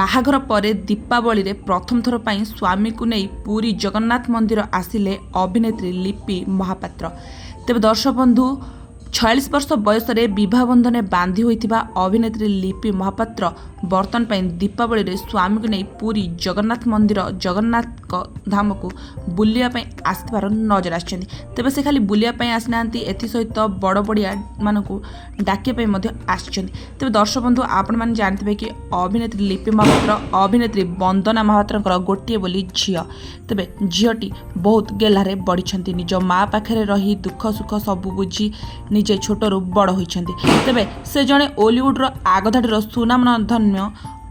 बाहाघर परे दीपावली रे प्रथम थर पर स्वामी को नहीं पूरी जगन्नाथ मंदिर आसिले अभिनेत्री लिपि महापात्र। तेज दर्शक बंधु 46 वर्ष बयस बह बंधन बांधि होता अभिनेत्री लिपि महापात्र बर्तन पर दीपावली रे स्वामी को नहीं पूरी जगन्नाथ मंदिर जगन्नाथ धाम को बुलायापी आसबार नजर आसछन्ती। तेबे से खाली बुलायापी आसीना एसत बड़ बड़िया मानक डाकियापी आसछन्ती। तेबे दर्शक बंधु आपण मैंने जानते कि अभिनेत्री लिपि महापात्र अभिनेत्री वंदना महापात्र गोटे बोली झील। तेबे झीटी बहुत गेल्हारे बढ़ी निज माँ पाखे रही दुख सुख सबू बुझी निजे छोटरू बड़ होइछन्ती। तेबे से जड़े ओलीवुड्र आगधाड़ीर सुनाम धन्य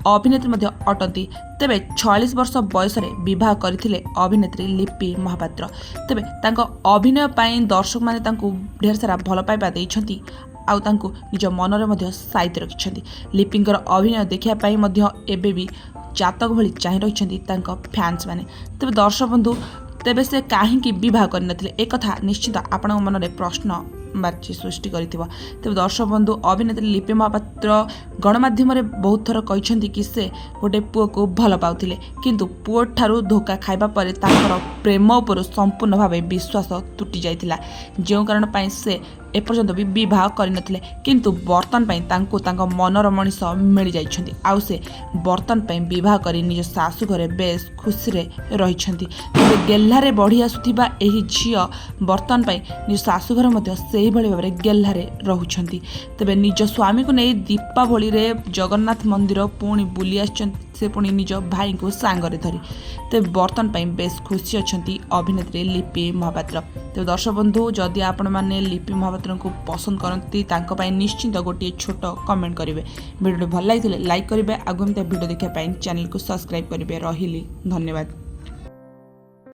अभिनेत्री अटंती। तेबे 46 वर्ष बयस विवाह करथिले अभिनेत्री लिपि महापात्र। तेबे तांको अभिनय पाई दर्शक माने तांको ढेर सारा भल पाइबा देइछन्ती आउ तांको निज मनरे मध्य साइति रखिछन्ती। लिपिंकर अभिनय देखिया पाई मध्य एबे भी जातक भली चाहि रहिछन्ती तांको फैंस माने। तेबे दर्शक बंधु तेबे से काहींकि विवाह करनथिले एक कथा निश्चित आपण मनरे प्रश्न बाची सृष्टि करिथिबा। तेबे दर्शक बंधु अभिनेत्री लिपि महापात्र गणमाध्यम बहुत थर कहते कि से गोटे पुओ को भल पाउथिले किंतु पुओ ठारू धोखा खाइबा परे तांकर प्रेम उपर संपूर्ण भाव विश्वास तुटी जाइथिला जो कारण पाई से एपर्यंत भी विवाह करनथिले किंतु बर्तन पाई तांको तांको मनर मनीष मिल जाइछन्ती आउ से बर्तन पाई विवाह करी निज सासु घरे बेस खुशी रे रहिछन्ती। तेबे गेल्हारे बढ़ी आसुथिबा एही झियो बर्तन पाई निज सासु घर मध्य सेही भली भाबरे गेल्हारे रहुछन्ती। तेबे निज स्वामी को नहीं दीपावली रे जगन्नाथ मंदिर पुणी बुली आछन्ती से पुणी निज भाई को सांगरे धरी। तेबे बर्तन पाई बेस खुशी अछन्ती अभिनेत्री लिपि महापात्र। तेबे दर्शक बंधु जदि आपण माने लिपि महापात्र को पसंद करती तांको पाई निश्चिंत गोटे छोट कमेंट करेंगे। वीडियो भल लगी लाइक करेंगे आगुम वीडियो देखा चैनल को सब्सक्राइब करेंगे। रही धन्यवाद।